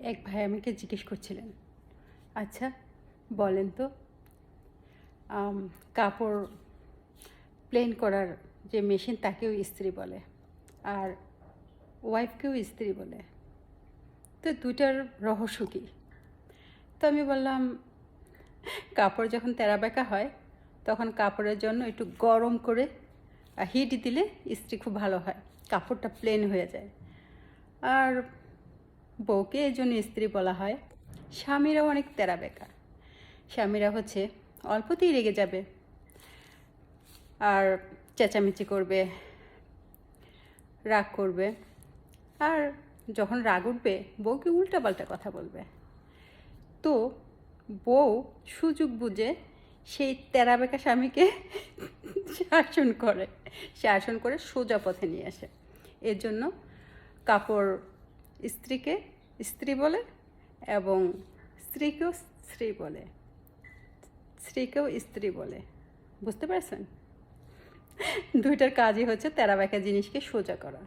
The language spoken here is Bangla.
এক ভাই আমাকে জিজ্ঞেস করছিলেন, আচ্ছা বলেন তো, কাপড় প্লেন করার যে মেশিন তাকেও ইস্ত্রি বলে, আর ওয়াইফকেও ইস্ত্রি বলে, তো দুইটার রহস্য কী? তো আমি বললাম, কাপড় যখন তেরা বেঁকা হয় তখন কাপড়ের জন্য একটু গরম করে হিট দিলে ইস্ত্রি খুব ভালো হয়, কাপড়টা প্লেন হয়ে যায়। আর বউকে এই জন্য স্ত্রী বলা হয়। স্বামীরাও অনেক তেরা বেঁকা। স্বামীরা হচ্ছে অল্পতেই রেগে যাবে আর চেঁচামেচি করবে, রাগ করবে, আর যখন রাগ উঠবে বউকে উল্টাপাল্টা কথা বলবে। তো বউ সুযোগ বুঝে সেই তেরা বেঁকা স্বামীকে শাসন করে সোজা পথে নিয়ে আসে। এর জন্য কাপড় স্ত্রীকে স্ত্রী বলে এবং স্ত্রীকেও স্ত্রীকেও স্ত্রী বলে। বুঝতে পারছেন? দুইটার কাজই হচ্ছে তেরা বেঁকা জিনিসকে সোজা করা।